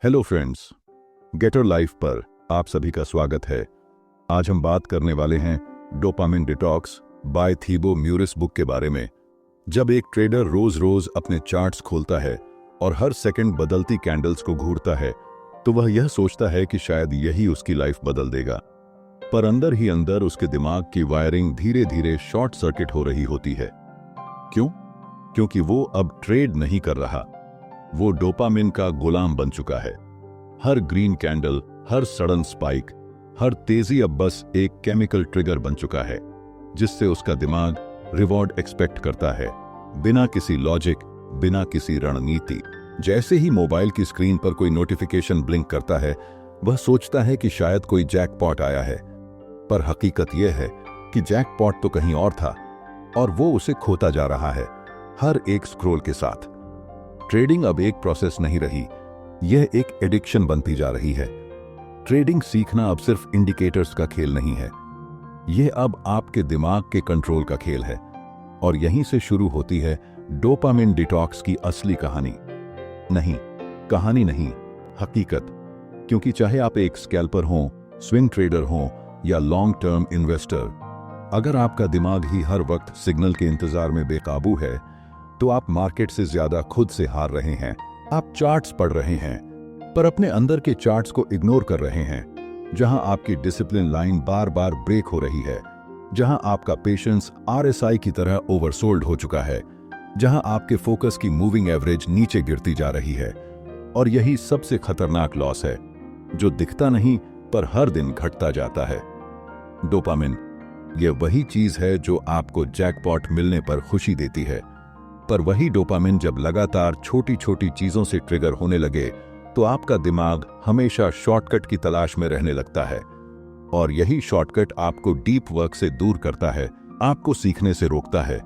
Hello friends, गेटर life पर आप सभी का स्वागत है। आज हम बात करने वाले हैं dopamine detox by Thibaut Meurisse book के बारे में। जब एक ट्रेडर रोज रोज अपने चार्ट्स खोलता है और हर सेकंड बदलती कैंडल्स को घूरता है तो वह यह सोचता है कि शायद यही उसकी लाइफ बदल देगा। पर अंदर ही अंदर उसके दिमाग की वायरिंग धीरे धीरे शॉर्ट सर्किट हो रही होती है। क्यों? क्योंकि वो अब ट्रेड नहीं कर रहा, वो डोपामिन का गुलाम बन चुका है। हर ग्रीन कैंडल, हर सडन स्पाइक, हर तेजी अब बस एक केमिकल ट्रिगर बन चुका है जिससे उसका दिमाग रिवॉर्ड एक्सपेक्ट करता है, बिना किसी लॉजिक, बिना किसी रणनीति। जैसे ही मोबाइल की स्क्रीन पर कोई नोटिफिकेशन ब्लिंक करता है वह सोचता है कि शायद कोई जैकपॉट आया है, पर हकीकत यह है कि जैकपॉट तो कहीं और था और वो उसे खोता जा रहा है हर एक स्क्रॉल के साथ। ट्रेडिंग अब एक प्रोसेस नहीं रही, यह एक एडिक्शन बनती जा रही है। ट्रेडिंग सीखना अब सिर्फ इंडिकेटर्स का खेल नहीं है, यह अब आपके दिमाग के कंट्रोल का खेल है। और यहीं से शुरू होती है डोपामिन डिटॉक्स की असली कहानी। कहानी नहीं, हकीकत। क्योंकि चाहे आप एक स्कैल्पर हों, स्विंग ट्रेडर हों या लॉन्ग टर्म इन्वेस्टर, अगर आपका दिमाग ही हर वक्त सिग्नल के इंतजार में बेकाबू है तो आप मार्केट से ज्यादा खुद से हार रहे हैं। आप चार्ट्स पढ़ रहे हैं पर अपने अंदर के चार्ट्स को इग्नोर कर रहे हैं। जहां आपकी डिसिप्लिन लाइन बार बार ब्रेक हो रही है, जहां आपका पेशेंस आरएसआई की तरह ओवरसोल्ड हो चुका है, जहां आपके फोकस की मूविंग एवरेज नीचे गिरती जा रही है। और यही सबसे खतरनाक लॉस है जो दिखता नहीं पर हर दिन घटता जाता है। डोपामिन, यह वही चीज है जो आपको जैकपॉट मिलने पर खुशी देती है, पर वही डोपामिन जब लगातार छोटी छोटी चीजों से ट्रिगर होने लगे तो आपका दिमाग हमेशा शॉर्टकट की तलाश में रहने लगता है। और यही शॉर्टकट आपको डीप वर्क से दूर करता है, आपको सीखने से रोकता है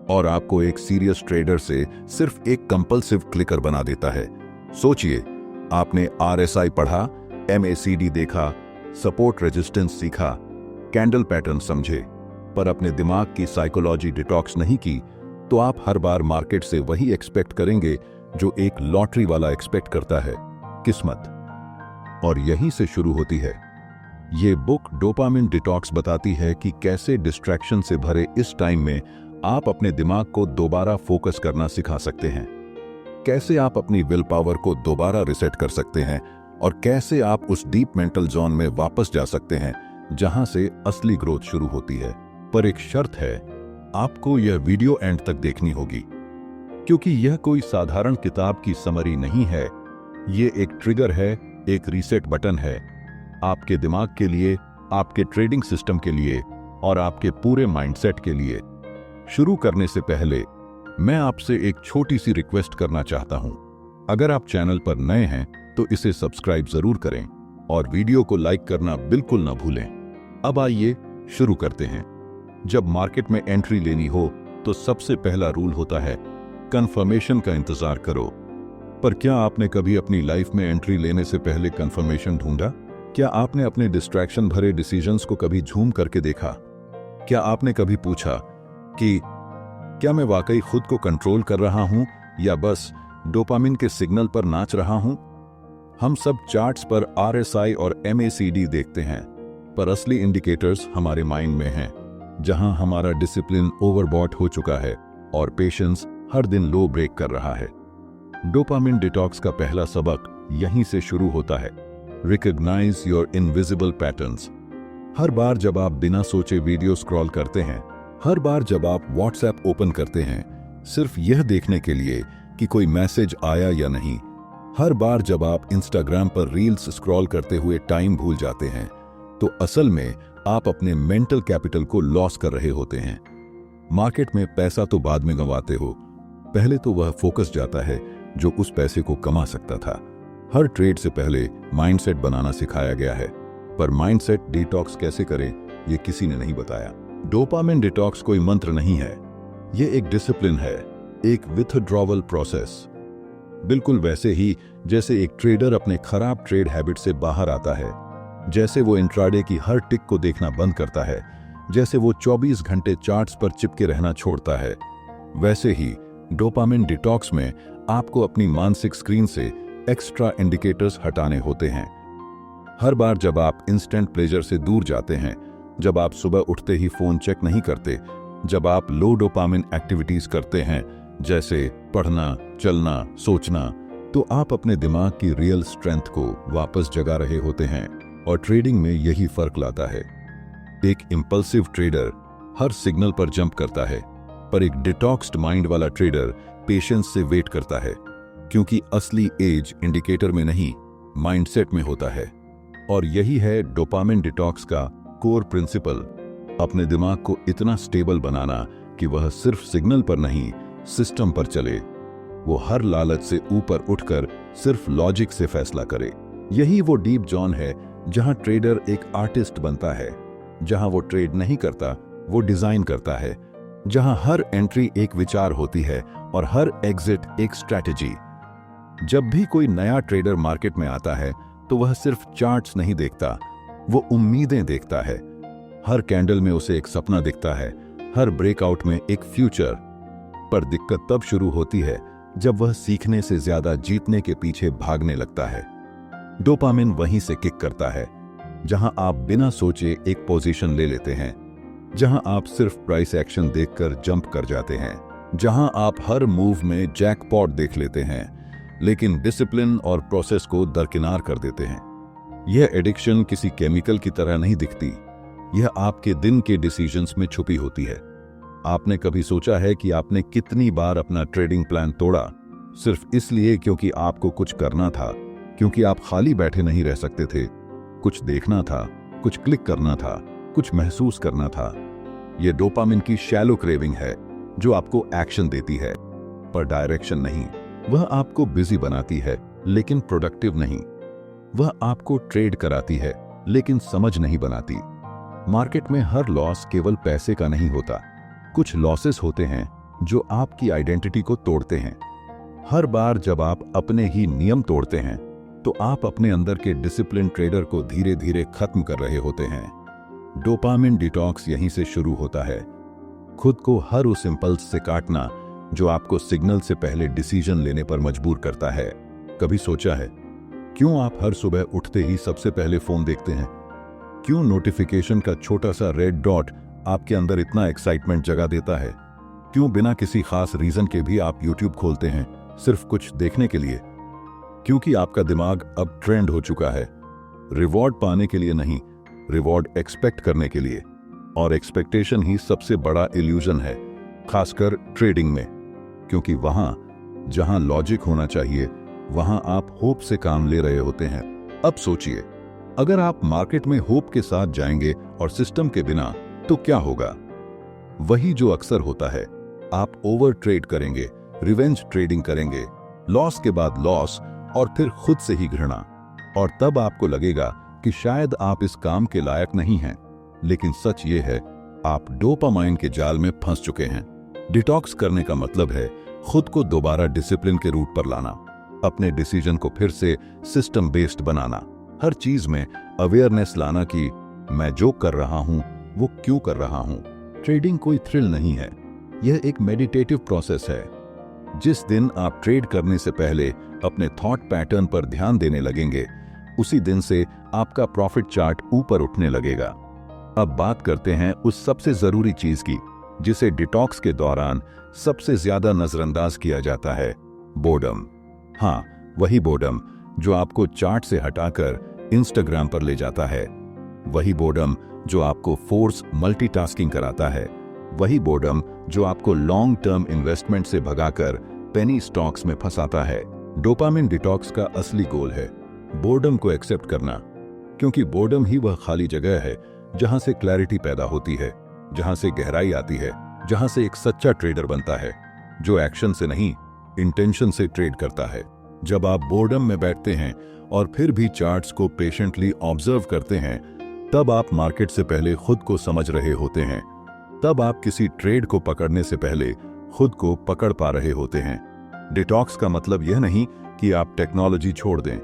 और आपको एक सीरियस ट्रेडर से सिर्फ एक कंपल्सिव क्लिकर बना देता है। सोचिए, आपने आरएसआई पढ़ा, एमएसीडी देखा, सपोर्ट रेजिस्टेंस सीखा, कैंडल पैटर्न समझे, पर अपने दिमाग की साइकोलॉजी डिटॉक्स नहीं की तो आप हर बार मार्केट से वही एक्सपेक्ट करेंगे जो एक लॉटरी वाला एक्सपेक्ट करता है, किस्मत। और यहीं से शुरू होती है ये बुक डोपामिन डिटॉक्स। बताती है कि कैसे डिस्ट्रैक्शन से भरे इस टाइम में आप अपने दिमाग को दोबारा फोकस करना सिखा सकते हैं, कैसे आप अपनी विल पावर को दोबारा रिसेट कर सकते हैं और कैसे आप उस डीप मेंटल जोन में वापस जा सकते हैं जहां से असली ग्रोथ शुरू होती है। पर एक शर्त है, आपको यह वीडियो एंड तक देखनी होगी, क्योंकि यह कोई साधारण किताब की समरी नहीं है। यह एक ट्रिगर है, एक रीसेट बटन है, आपके दिमाग के लिए, आपके ट्रेडिंग सिस्टम के लिए और आपके पूरे माइंडसेट के लिए। शुरू करने से पहले मैं आपसे एक छोटी सी रिक्वेस्ट करना चाहता हूं। अगर आप चैनल पर नए हैं तो इसे सब्सक्राइब जरूर करें और वीडियो को लाइक करना बिल्कुल ना भूलें। अब आइए शुरू करते हैं। जब मार्केट में एंट्री लेनी हो तो सबसे पहला रूल होता है कंफर्मेशन का इंतजार करो। पर क्या आपने कभी अपनी लाइफ में एंट्री लेने से पहले कंफर्मेशन ढूंढा? क्या आपने अपने डिस्ट्रैक्शन भरे डिसीजंस को कभी झूम करके देखा? क्या आपने कभी पूछा कि क्या मैं वाकई खुद को कंट्रोल कर रहा हूं या बस डोपामिन के सिग्नल पर नाच रहा हूं? हम सब चार्ट्स पर आरएसआई और एमएसीडी देखते हैं, पर असली इंडिकेटर्स हमारे माइंड में हैं, जहां हमारा डिसिप्लिन ओवरबॉट हो चुका है और पेशेंस हर दिन लो ब्रेक कर रहा है। डोपामिन डिटॉक्स का पहला सबक यहीं से शुरू होता है। Recognise your invisible patterns. हर बार जब आप बिना सोचे वीडियो स्क्रॉल करते हैं, हर बार जब आप व्हाट्सएप ओपन करते हैं सिर्फ यह देखने के लिए कि कोई मैसेज आया या नहीं, हर बार जब आप इंस्टाग्राम पर रील्स स्क्रॉल करते हुए टाइम भूल जाते हैं, तो असल में आप अपने मेंटल कैपिटल को लॉस कर रहे होते हैं। मार्केट में पैसा तो बाद में गंवाते हो, पहले तो वह फोकस जाता है जो उस पैसे को कमा सकता था। हर ट्रेड से पहले माइंडसेट बनाना सिखाया गया है, पर माइंडसेट डिटॉक्स कैसे करें ये किसी ने नहीं बताया। डोपामिन डिटॉक्स कोई मंत्र नहीं है, यह एक डिसिप्लिन है, एक विथड्रॉवल प्रोसेस। बिल्कुल वैसे ही जैसे एक ट्रेडर अपने खराब ट्रेड हैबिट से बाहर आता है, जैसे वो इंट्राडे की हर टिक को देखना बंद करता है, जैसे वो 24 घंटे चार्ट्स पर चिपके रहना छोड़ता है, वैसे ही डोपामिन डिटॉक्स में आपको अपनी मानसिक स्क्रीन से एक्स्ट्रा इंडिकेटर्स हटाने होते हैं। हर बार जब आप इंस्टेंट प्लेजर से दूर जाते हैं, जब आप सुबह उठते ही फोन चेक नहीं करते, जब आप लो डोपामिन एक्टिविटीज करते हैं जैसे पढ़ना, चलना, सोचना, तो आप अपने दिमाग की रियल स्ट्रेंथ को वापस जगा रहे होते हैं। और ट्रेडिंग में यही फर्क लाता है। एक इंपल्सिव ट्रेडर हर सिग्नल पर जंप करता है, पर एक डिटॉक्स्ड माइंड वाला ट्रेडर पेशेंस से वेट करता है, क्योंकि असली एज इंडिकेटर में नहीं, माइंडसेट में होता है। और यही है डोपामिन डिटॉक्स का कोर प्रिंसिपल, अपने दिमाग को इतना स्टेबल बनाना कि वह सिर्फ सिग्नल पर नहीं, सिस्टम पर चले। वो हर लालच से ऊपर उठकर सिर्फ लॉजिक से फैसला करे। यही वो डीप जोन है जहां ट्रेडर एक आर्टिस्ट बनता है, जहां वो ट्रेड नहीं करता, वो डिजाइन करता है, जहां हर एंट्री एक विचार होती है और हर एग्जिट एक स्ट्रैटेजी। जब भी कोई नया ट्रेडर मार्केट में आता है तो वह सिर्फ चार्ट्स नहीं देखता, वो उम्मीदें देखता है। हर कैंडल में उसे एक सपना दिखता है, हर ब्रेकआउट में एक फ्यूचर। पर दिक्कत तब शुरू होती है जब वह सीखने से ज्यादा जीतने के पीछे भागने लगता है। डोपामिन वहीं से किक करता है जहां आप बिना सोचे एक पोजीशन ले लेते हैं, जहां आप सिर्फ प्राइस एक्शन देखकर जंप कर जाते हैं, जहां आप हर मूव में जैकपॉट देख लेते हैं, लेकिन डिसिप्लिन और प्रोसेस को दरकिनार कर देते हैं। यह एडिक्शन किसी केमिकल की तरह नहीं दिखती, यह आपके दिन के डिसीजंस में छुपी होती है। आपने कभी सोचा है कि आपने कितनी बार अपना ट्रेडिंग प्लान तोड़ा, सिर्फ इसलिए क्योंकि आपको कुछ करना था, क्योंकि आप खाली बैठे नहीं रह सकते थे, कुछ देखना था, कुछ क्लिक करना था, कुछ महसूस करना था। यह डोपामिन की शैलो क्रेविंग है जो आपको एक्शन देती है पर डायरेक्शन नहीं। वह आपको बिजी बनाती है लेकिन प्रोडक्टिव नहीं। वह आपको ट्रेड कराती है लेकिन समझ नहीं बनाती। मार्केट में हर लॉस केवल पैसे का नहीं होता, कुछ लॉसेस होते हैं जो आपकी आइडेंटिटी को तोड़ते हैं। हर बार जब आप अपने ही नियम तोड़ते हैं तो आप अपने अंदर के डिसिप्लिन ट्रेडर को धीरे धीरे खत्म कर रहे होते हैं। डोपामिन डिटॉक्स यहीं से शुरू होता है। खुद को हर उस इंपल्स से काटना जो आपको सिग्नल से पहले डिसीजन लेने पर मजबूर करता है। कभी सोचा है क्यों आप हर सुबह उठते ही सबसे पहले फोन देखते हैं? क्यों नोटिफिकेशन का छोटा सा रेड डॉट आपके अंदर इतना एक्साइटमेंट जगा देता है? क्यों बिना किसी खास रीजन के भी आप यूट्यूब खोलते हैं सिर्फ कुछ देखने के लिए? क्योंकि आपका दिमाग अब ट्रेंड हो चुका है, रिवॉर्ड पाने के लिए नहीं, रिवॉर्ड एक्सपेक्ट करने के लिए। और एक्सपेक्टेशन ही सबसे बड़ा इल्यूजन है, खासकर ट्रेडिंग में, क्योंकि वहां जहां लॉजिक होना चाहिए वहां आप होप से काम ले रहे होते हैं। अब सोचिए, अगर आप मार्केट में होप के साथ जाएंगे और सिस्टम के बिना, तो क्या होगा? वही जो अक्सर होता है, आप ओवर ट्रेड करेंगे, रिवेंज ट्रेडिंग करेंगे, लॉस के बाद लॉस और फिर खुद से ही घृणा। और तब आपको लगेगा कि शायद आप इस काम के लायक नहीं हैं। लेकिन सच ये है, आप डोपामाइन के जाल में फंस चुके हैं। डिटॉक्स करने का मतलब है खुद को दोबारा डिसिप्लिन के रूट पर लाना, अपने डिसीजन को फिर से सिस्टम बेस्ड बनाना, हर चीज में अवेयरनेस लाना कि मैं जो कर रहा हूं वो क्यों कर रहा हूं। ट्रेडिंग कोई थ्रिल नहीं है, यह एक मेडिटेटिव प्रोसेस है। जिस दिन आप ट्रेड करने से पहले अपने थॉट पैटर्न पर ध्यान देने लगेंगे, उसी दिन से आपका प्रॉफिट चार्ट ऊपर उठने लगेगा। अब बात करते हैं उस सबसे जरूरी चीज की जिसे डिटॉक्स के दौरान सबसे ज्यादा नजरअंदाज किया जाता है, बोर्डम। हाँ, वही बोर्डम जो आपको चार्ट से हटाकर इंस्टाग्राम पर ले जाता है, वही बोर्डम जो आपको फोर्स मल्टीटास्किंग कराता है, वही बोर्डम जो आपको लॉन्ग टर्म इन्वेस्टमेंट से भगाकर पेनी स्टॉक्स में फंसाता है। डोपामिन डिटॉक्स का असली गोल है बोर्डम को एक्सेप्ट करना, क्योंकि बोर्डम ही वह खाली जगह है जहां से क्लैरिटी पैदा होती है, जहां से गहराई आती है, जहां से एक सच्चा ट्रेडर बनता है जो एक्शन से नहीं, इंटेंशन से ट्रेड करता है। जब आप बोर्डम में बैठते हैं और फिर भी चार्ट्स को पेशेंटली ऑब्जर्व करते हैं, तब आप मार्केट से पहले खुद को समझ रहे होते हैं। तब आप किसी ट्रेड को पकड़ने से पहले खुद को पकड़ पा रहे होते हैं। डिटॉक्स का मतलब यह नहीं कि आप टेक्नोलॉजी छोड़ दें,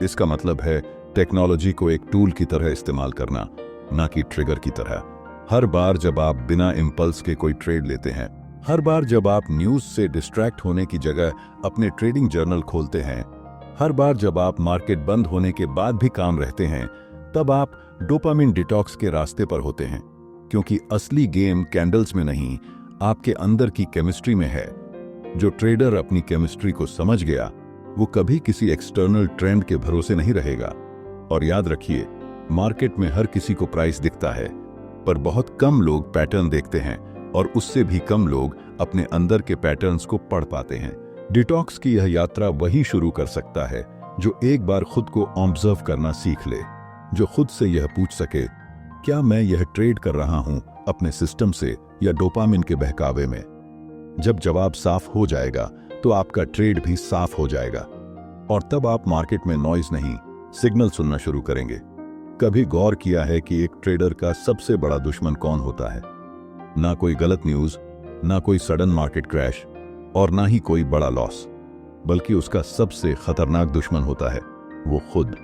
इसका मतलब है टेक्नोलॉजी को एक टूल की तरह इस्तेमाल करना, ना कि ट्रिगर की तरह। हर बार जब आप बिना इंपल्स के कोई ट्रेड लेते हैं, हर बार जब आप न्यूज से डिस्ट्रैक्ट होने की जगह अपने ट्रेडिंग जर्नल खोलते हैं, हर बार जब आप मार्केट बंद होने के बाद भी काम रहते हैं, तब आप डोपामिन डिटॉक्स के रास्ते पर होते हैं, क्योंकि असली गेम कैंडल्स में नहीं, आपके अंदर की केमिस्ट्री में है। जो ट्रेडर अपनी केमिस्ट्री को समझ गया, वो कभी किसी एक्सटर्नल ट्रेंड के भरोसे नहीं रहेगा। और याद रखिए, मार्केट में हर किसी को प्राइस दिखता है, पर बहुत कम लोग पैटर्न देखते हैं, और उससे भी कम लोग अपने अंदर के पैटर्न्स को पढ़ पाते हैं। डिटॉक्स की यह यात्रा वही शुरू कर सकता है जो एक बार खुद को ऑब्जर्व करना सीख ले, जो खुद से यह पूछ सके, क्या मैं यह ट्रेड कर रहा हूं अपने सिस्टम से या डोपामिन के बहकावे में। जब जवाब साफ हो जाएगा तो आपका ट्रेड भी साफ हो जाएगा, और तब आप मार्केट में नॉइज नहीं, सिग्नल सुनना शुरू करेंगे। कभी गौर किया है कि एक ट्रेडर का सबसे बड़ा दुश्मन कौन होता है? ना कोई गलत न्यूज, ना कोई सडन मार्केट क्रैश, और ना ही कोई बड़ा लॉस, बल्कि उसका सबसे खतरनाक दुश्मन होता है वो खुद,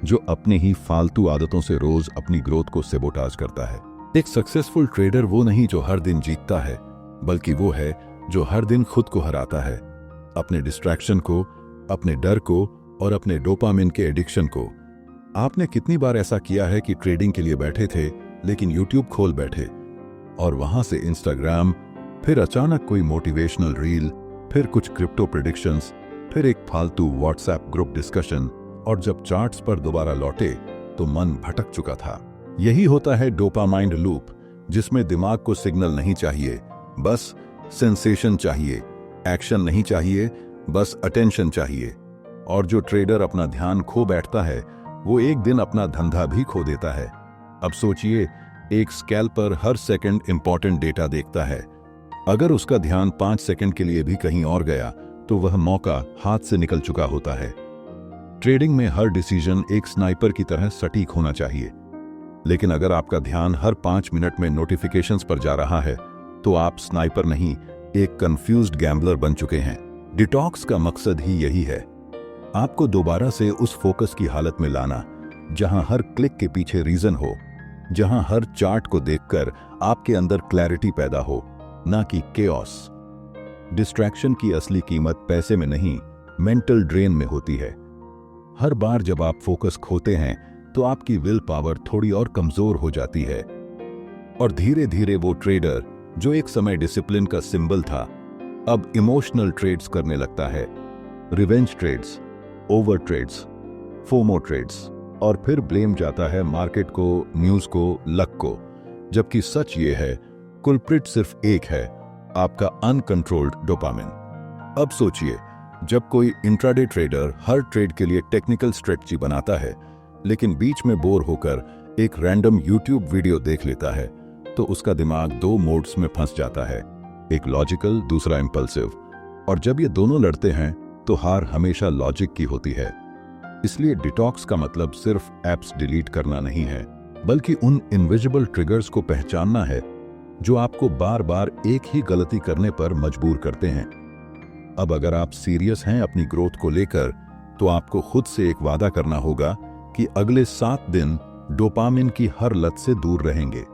जो अपनी ही फालतू आदतों से रोज अपनी ग्रोथ को सेबोटाज करता है। एक सक्सेसफुल ट्रेडर वो नहीं जो हर दिन जीतता है, बल्कि वो है जो हर दिन खुद को हराता है, अपने डिस्ट्रैक्शन को, अपने डर को और अपने डोपामिन के एडिक्शन को। आपने कितनी बार ऐसा किया है कि ट्रेडिंग के लिए बैठे थे, लेकिन यूट्यूब खोल बैठे, और वहां से इंस्टाग्राम, फिर अचानक कोई मोटिवेशनल रील, फिर कुछ क्रिप्टो प्रेडिक्शंस, फिर एक फालतू व्हाट्सएप ग्रुप डिस्कशन, और जब चार्ट्स पर दोबारा लौटे तो मन भटक चुका था। यही होता है डोपामाइन लूप, जिसमें दिमाग को सिग्नल नहीं चाहिए, बस सेंसेशन चाहिए, एक्शन नहीं चाहिए, बस अटेंशन चाहिए। और जो ट्रेडर अपना ध्यान खो बैठता है, वो एक दिन अपना धंधा भी खो देता है। अब सोचिए, एक स्कैल्पर हर सेकंड इंपॉर्टेंट डेटा देखता है। अगर उसका ध्यान 5 सेकंड के लिए भी कहीं और गया, तो वह मौका हाथ से निकल चुका होता है। ट्रेडिंग में हर डिसीजन एक स्नाइपर की तरह सटीक होना चाहिए, लेकिन अगर आपका ध्यान हर 5 मिनट में नोटिफिकेशंस पर जा रहा है, तो आप स्नाइपर नहीं, एक कंफ्यूज्ड गैम्बलर बन चुके हैं। डिटॉक्स का मकसद ही यही है, आपको दोबारा से उस फोकस की हालत में लाना, जहां हर क्लिक के पीछे रीजन हो, जहां हर चार्ट को देखकर आपके अंदर क्लैरिटी पैदा हो, ना कि केओस। डिस्ट्रैक्शन की असली कीमत पैसे में नहीं, मेंटल ड्रेन में होती है। हर बार जब आप फोकस खोते हैं, तो आपकी विल पावर थोड़ी और कमजोर हो जाती है, और धीरे धीरे वो ट्रेडर जो एक समय डिसिप्लिन का सिंबल था, अब इमोशनल ट्रेड्स करने लगता है। Revenge trades, over trades, FOMO trades, और फिर ब्लेम जाता है मार्केट को, न्यूज को, लक को। जबकि सच ये है, कुलप्रिट सिर्फ एक है, आपका अनकंट्रोल्ड डोपामिन। अब सोचिए, जब कोई इंट्राडे ट्रेडर हर ट्रेड के लिए टेक्निकल स्ट्रेटजी बनाता है, लेकिन बीच में बोर होकर एक रैंडम यूट्यूब वीडियो देख लेता है, तो उसका दिमाग 2 मोड्स में फंस जाता है, एक लॉजिकल, दूसरा इंपल्सिव। और जब ये दोनों लड़ते हैं, तो हार हमेशा लॉजिक की होती है। इसलिए डिटॉक्स का मतलब सिर्फ एप्स डिलीट करना नहीं है, बल्कि उन इनविजिबल ट्रिगर्स को पहचानना है जो आपको बार बार एक ही गलती करने पर मजबूर करते हैं। अब अगर आप सीरियस हैं अपनी ग्रोथ को लेकर, तो आपको खुद से एक वादा करना होगा कि अगले 7 दिन डोपामिन की हर लत से दूर रहेंगे।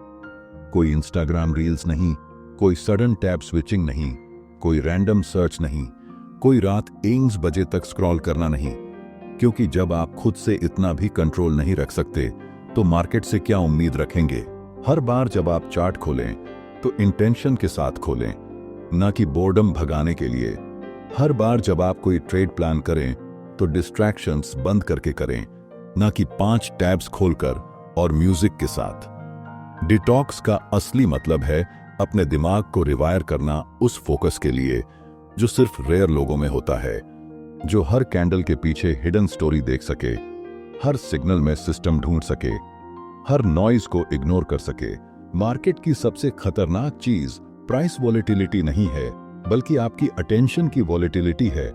कोई इंस्टाग्राम रील्स नहीं, कोई सडन टैब स्विचिंग नहीं, कोई रैंडम सर्च नहीं, कोई रात 1 बजे तक स्क्रॉल करना नहीं, क्योंकि जब आप खुद से इतना भी कंट्रोल नहीं रख सकते, तो मार्केट से क्या उम्मीद रखेंगे। हर बार जब आप चार्ट खोलें, तो इंटेंशन के साथ खोलें, ना कि बोर्डम भगाने के लिए। हर बार जब आप कोई ट्रेड प्लान करें, तो डिस्ट्रैक्शंस बंद करके करें, ना कि 5 टैब्स खोलकर और म्यूजिक के साथ। डिटॉक्स का असली मतलब है अपने दिमाग को रिवायर करना उस फोकस के लिए जो सिर्फ रेयर लोगों में होता है, जो हर कैंडल के पीछे हिडन स्टोरी देख सके, हर सिग्नल में सिस्टम ढूंढ सके, हर नॉइज को इग्नोर कर सके। मार्केट की सबसे खतरनाक चीज प्राइस वॉलेटिलिटी नहीं है, बल्कि आपकी अटेंशन की वॉलेटिलिटी है।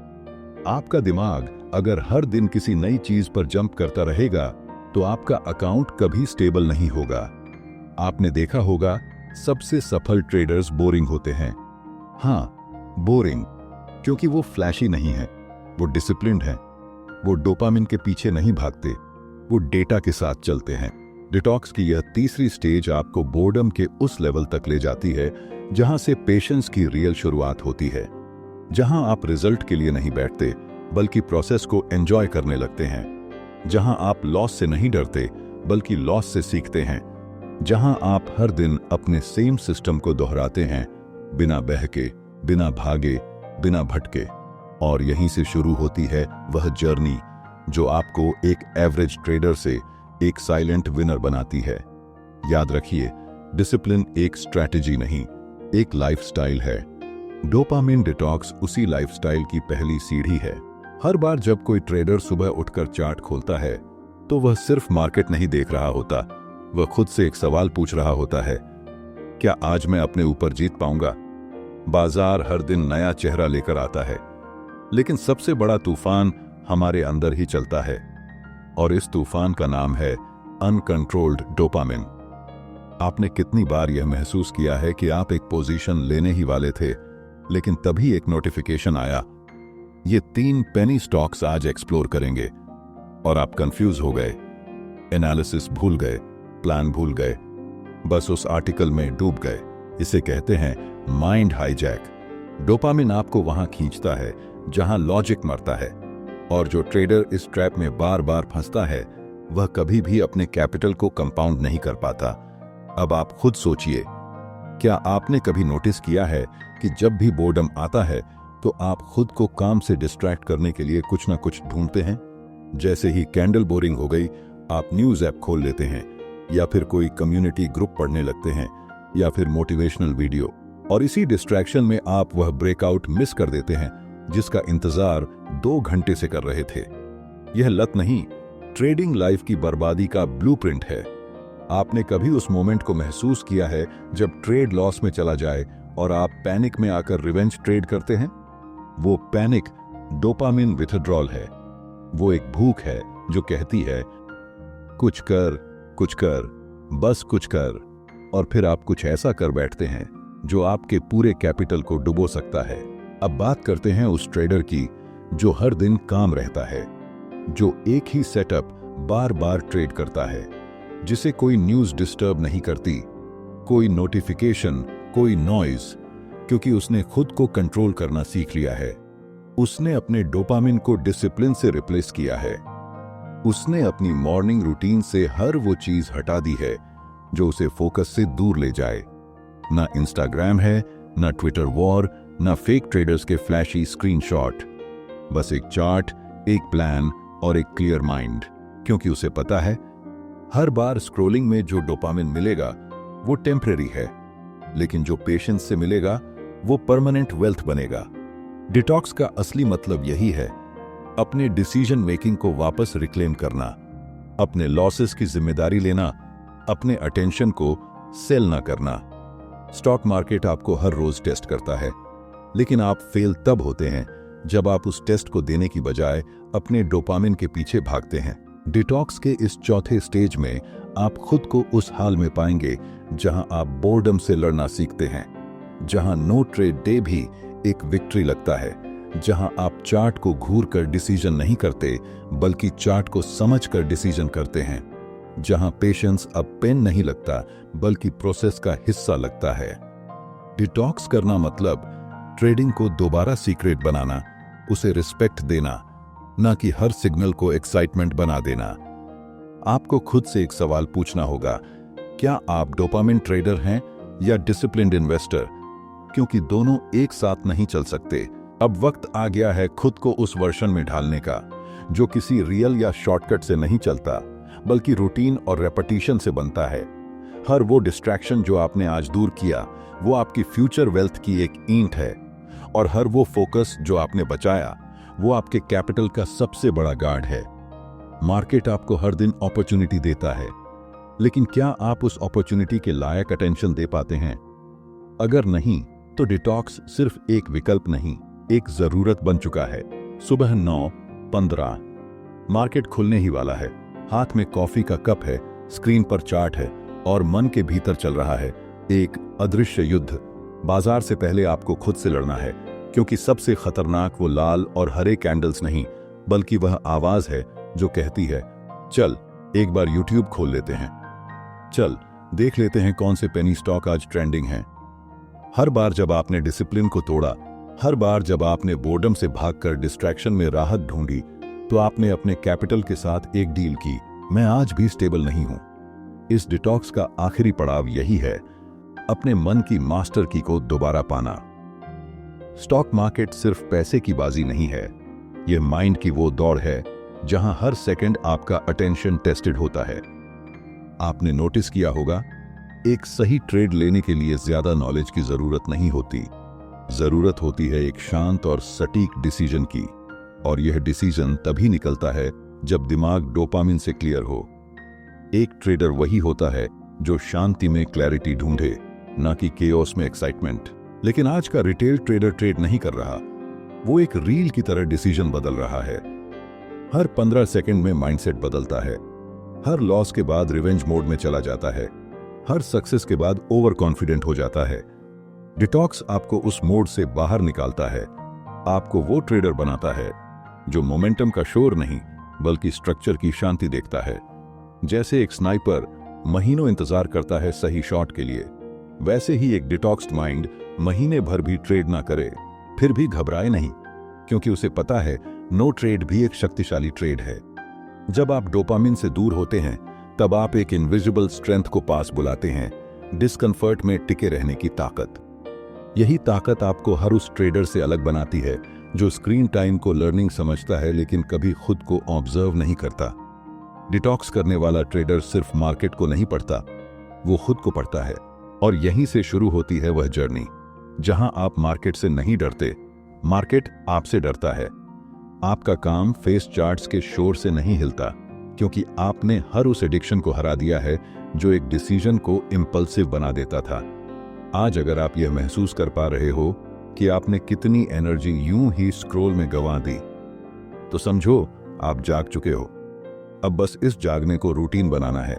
आपका दिमाग अगर हर दिन किसी नई चीज पर जंप करता रहेगा, तो आपका अकाउंट कभी स्टेबल नहीं होगा। आपने देखा होगा, सबसे सफल ट्रेडर्स बोरिंग होते हैं। हाँ, बोरिंग, क्योंकि वो फ्लैशी नहीं है, वो डिसिप्लिन्ड हैं, वो डोपामिन के पीछे नहीं भागते, वो डेटा के साथ चलते हैं। डिटॉक्स की यह तीसरी स्टेज आपको बोर्डम के उस लेवल तक ले जाती है जहां से पेशेंस की रियल शुरुआत होती है, जहां आप रिजल्ट के लिए नहीं बैठते, बल्कि प्रोसेस को एंजॉय करने लगते हैं। जहां आप लॉस से नहीं डरते बल्कि लॉस से सीखते हैं। जहां आप हर दिन अपने सेम सिस्टम को दोहराते हैं, बिना बहके, बिना भागे, बिना भटके। और यहीं से शुरू होती है वह जर्नी जो आपको एक एवरेज ट्रेडर से एक साइलेंट विनर बनाती है। याद रखिए, डिसिप्लिन एक स्ट्रैटेजी नहीं, एक लाइफस्टाइल है। डोपामिन डिटॉक्स उसी लाइफस्टाइल की पहली सीढ़ी है। हर बार जब कोई ट्रेडर सुबह उठकर चार्ट खोलता है तो वह सिर्फ मार्केट नहीं देख रहा होता, वह खुद से एक सवाल पूछ रहा होता है, क्या आज मैं अपने ऊपर जीत पाऊंगा? बाजार हर दिन नया चेहरा लेकर आता है, लेकिन सबसे बड़ा तूफान हमारे अंदर ही चलता है। और इस तूफान का नाम है अनकंट्रोल्ड डोपामिन। आपने कितनी बार यह महसूस किया है कि आप एक पोजीशन लेने ही वाले थे, लेकिन तभी एक नोटिफिकेशन आया, ये 3 पेनी स्टॉक्स आज एक्सप्लोर करेंगे, और आप कंफ्यूज हो गए, एनालिसिस भूल गए, प्लान भूल गए, बस उस आर्टिकल में डूब गए। इसे कहते हैं माइंड हाईजैक। डोपामिन आपको वहां खींचता है जहां लॉजिक मरता है, और जो ट्रेडर इस ट्रैप में बार बार फंसता है वह कभी भी अपने कैपिटल को कंपाउंड नहीं कर पाता। अब आप खुद सोचिए, क्या आपने कभी नोटिस किया है कि जब भी बोर्डम आता है तो आप खुद को काम से डिस्ट्रैक्ट करने के लिए कुछ ना कुछ ढूंढते हैं? जैसे ही कैंडल बोरिंग हो गई, आप न्यूज ऐप खोल लेते हैं, या फिर कोई कम्युनिटी ग्रुप पढ़ने लगते हैं, या फिर मोटिवेशनल वीडियो, और इसी डिस्ट्रैक्शन में आप वह ब्रेकआउट मिस कर देते हैं जिसका इंतजार 2 घंटे से कर रहे थे। यह लत नहीं, ट्रेडिंग लाइफ की बर्बादी का ब्लूप्रिंट है। आपने कभी उस मोमेंट को महसूस किया है जब ट्रेड लॉस में चला जाए और आप पैनिक में आकर रिवेंज ट्रेड करते हैं? वो पैनिक डोपामिन विथड्रॉल है। वो एक भूख है जो कहती है, कुछ कर, बस कुछ कर, और फिर आप कुछ ऐसा कर बैठते हैं जो आपके पूरे कैपिटल को डुबो सकता है। अब बात करते हैं उस ट्रेडर की जो हर दिन काम रहता है, जो एक ही सेटअप बार बार ट्रेड करता है, जिसे कोई न्यूज डिस्टर्ब नहीं करती, कोई नोटिफिकेशन, कोई नॉइज, क्योंकि उसने खुद को कंट्रोल करना सीख लिया है। उसने अपने डोपामिन को डिसिप्लिन से रिप्लेस किया है। उसने अपनी मॉर्निंग रूटीन से हर वो चीज हटा दी है जो उसे फोकस से दूर ले जाए। ना इंस्टाग्राम है, ना ट्विटर वॉर, ना फेक ट्रेडर्स के फ्लैशी स्क्रीनशॉट, बस एक चार्ट, एक प्लान और एक क्लियर माइंड। क्योंकि उसे पता है हर बार स्क्रोलिंग में जो डोपामिन मिलेगा वो टेम्परेरी है, लेकिन जो पेशेंस से मिलेगा वो परमानेंट वेल्थ बनेगा। डिटॉक्स का असली मतलब यही है, अपने डिसीजन मेकिंग को वापस रिक्लेम करना, अपने लॉसेस की जिम्मेदारी लेना, अपने अटेंशन को सेल ना करना। स्टॉक मार्केट आपको हर रोज टेस्ट करता है, लेकिन आप फेल तब होते हैं जब आप उस टेस्ट को देने की बजाय अपने डोपामिन के पीछे भागते हैं। डिटॉक्स के इस चौथे स्टेज में आप खुद को उस हाल में पाएंगे जहां आप बोर्डम से लड़ना सीखते हैं, जहां नो ट्रेड डे भी एक विक्ट्री लगता है, जहां आप चार्ट को घूर कर डिसीजन नहीं करते बल्कि चार्ट को समझकर डिसीजन करते हैं, जहां पेशेंस अब पेन नहीं लगता बल्कि प्रोसेस का हिस्सा लगता है। डिटॉक्स करना मतलब ट्रेडिंग को दोबारा सीक्रेट बनाना, उसे रिस्पेक्ट देना, ना कि हर सिग्नल को एक्साइटमेंट बना देना। आपको खुद से एक सवाल पूछना होगा, क्या आप डोपामिन ट्रेडर हैं या डिसिप्लिन्ड इन्वेस्टर? क्योंकि दोनों एक साथ नहीं चल सकते। अब वक्त आ गया है खुद को उस वर्जन में ढालने का जो किसी रियल या शॉर्टकट से नहीं चलता बल्कि रूटीन और रेपिटेशन से बनता है। हर वो डिस्ट्रैक्शन जो आपने आज दूर किया वो आपकी फ्यूचर वेल्थ की एक ईंट है, और हर वो फोकस जो आपने बचाया वो आपके कैपिटल का सबसे बड़ा गार्ड है। मार्केट आपको हर दिन अपॉर्चुनिटी देता है, लेकिन क्या आप उस अपॉर्चुनिटी के लायक अटेंशन दे पाते हैं? अगर नहीं, तो डिटॉक्स सिर्फ एक विकल्प नहीं, एक जरूरत बन चुका है। सुबह 9:15 मार्केट खुलने ही वाला है, हाथ में कॉफी का कप है, स्क्रीन पर चार्ट है और मन के भीतर चल रहा है एक अदृश्य युद्ध। बाजार से पहले आपको खुद से लड़ना है, क्योंकि सबसे खतरनाक वो लाल और हरे कैंडल्स नहीं बल्कि वह आवाज है जो कहती है, चल एक बार यूट्यूब खोल लेते हैं, चल देख लेते हैं कौन से पेनी स्टॉक आज ट्रेंडिंग हैं। हर बार जब आपने डिसिप्लिन को तोड़ा हर बार जब आपने बोर्डम से भागकर डिस्ट्रैक्शन में राहत ढूंढी तो आपने अपने कैपिटल के साथ एक डील की, मैं आज भी स्टेबल नहीं हूं। इस डिटॉक्स का आखिरी पड़ाव यही है, अपने मन की मास्टर की को दोबारा पाना। स्टॉक मार्केट सिर्फ पैसे की बाजी नहीं है, यह माइंड की वो दौड़ है जहां हर सेकंड आपका अटेंशन टेस्टेड होता है। आपने नोटिस किया होगा, एक सही ट्रेड लेने के लिए ज्यादा नॉलेज की जरूरत नहीं होती, जरूरत होती है एक शांत और सटीक डिसीजन की। और यह डिसीजन तभी निकलता है जब दिमाग डोपामिन से क्लियर हो। एक ट्रेडर वही होता है जो शांति में क्लैरिटी ढूंढे, ना कि केओस में एक्साइटमेंट। लेकिन आज का रिटेल ट्रेडर ट्रेड नहीं कर रहा, वो एक रील की तरह डिसीजन बदल रहा है। हर 15 सेकंड में माइंडसेट बदलता है, हर लॉस के बाद रिवेंज मोड में चला जाता है, हर सक्सेस के बाद ओवर कॉन्फिडेंट हो जाता है। डिटॉक्स आपको उस मोड से बाहर निकालता है, आपको वो ट्रेडर बनाता है जो मोमेंटम का शोर नहीं बल्कि स्ट्रक्चर की शांति देखता है। जैसे एक स्नाइपर महीनों इंतजार करता है सही शॉट के लिए, वैसे ही एक डिटॉक्स्ड माइंड महीने भर भी ट्रेड ना करे फिर भी घबराए नहीं, क्योंकि उसे पता है नो ट्रेड भी एक शक्तिशाली ट्रेड है। जब आप डोपामिन से दूर होते हैं तब आप एक इनविजिबल स्ट्रेंथ को पास बुलाते हैं, डिस्कंफर्ट में टिके रहने की ताकत। यही ताकत आपको हर उस ट्रेडर से अलग बनाती है जो स्क्रीन टाइम को लर्निंग समझता है लेकिन कभी खुद को ऑब्जर्व नहीं करता। डिटॉक्स करने वाला ट्रेडर सिर्फ मार्केट को नहीं पढ़ता, वो खुद को पढ़ता है। और यहीं से शुरू होती है वह जर्नी जहां आप मार्केट से नहीं डरते, मार्केट आपसे डरता है। आपका काम फेस चार्ट्स के शोर से नहीं हिलता, क्योंकि आपने हर उस एडिक्शन को हरा दिया है जो एक डिसीजन को इम्पल्सिव बना देता था। आज अगर आप यह महसूस कर पा रहे हो कि आपने कितनी एनर्जी यूं ही स्क्रॉल में गंवा दी, तो समझो आप जाग चुके हो। अब बस इस जागने को रूटीन बनाना है।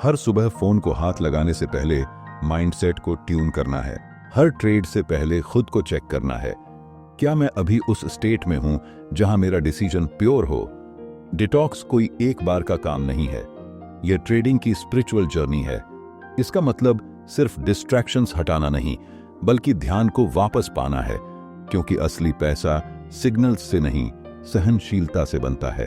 हर सुबह फोन को हाथ लगाने से पहले माइंडसेट को ट्यून करना है। हर ट्रेड से पहले खुद को चेक करना है, क्या मैं अभी उस स्टेट में हूं जहां मेरा डिसीजन प्योर हो। डिटॉक्स कोई एक बार का काम नहीं है, यह ट्रेडिंग की स्पिरिचुअल जर्नी है। इसका मतलब सिर्फ डिस्ट्रैक्शंस हटाना नहीं, बल्कि ध्यान को वापस पाना है, क्योंकि असली पैसा सिग्नल्स से नहीं, सहनशीलता से बनता है।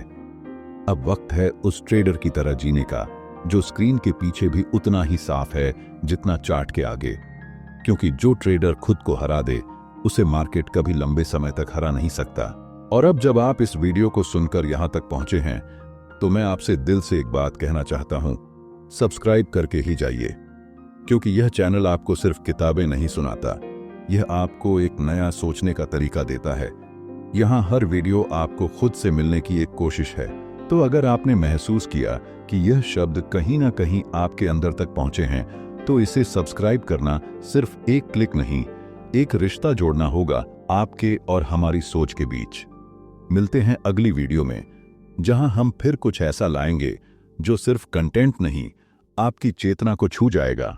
अब वक्त है उस ट्रेडर की तरह जीने का जो स्क्रीन के पीछे भी उतना ही साफ है जितना चार्ट के आगे, क्योंकि जो ट्रेडर खुद को हरा दे उसे मार्केट कभी लंबे समय तक हरा नहीं सकता। और अब जब आप इस वीडियो को सुनकर यहां तक पहुंचे हैं तो मैं आपसे दिल से एक बात कहना चाहता हूं, सब्सक्राइब करके ही जाइए, क्योंकि यह चैनल आपको सिर्फ किताबें नहीं सुनाता, यह आपको एक नया सोचने का तरीका देता है। यहां हर वीडियो आपको खुद से मिलने की एक कोशिश है। तो अगर आपने महसूस किया कि यह शब्द कहीं ना कहीं आपके अंदर तक पहुंचे हैं, तो इसे सब्सक्राइब करना सिर्फ एक क्लिक नहीं, एक रिश्ता जोड़ना होगा आपके और हमारी सोच के बीच। मिलते हैं अगली वीडियो में, जहां हम फिर कुछ ऐसा लाएंगे जो सिर्फ कंटेंट नहीं, आपकी चेतना को छू जाएगा।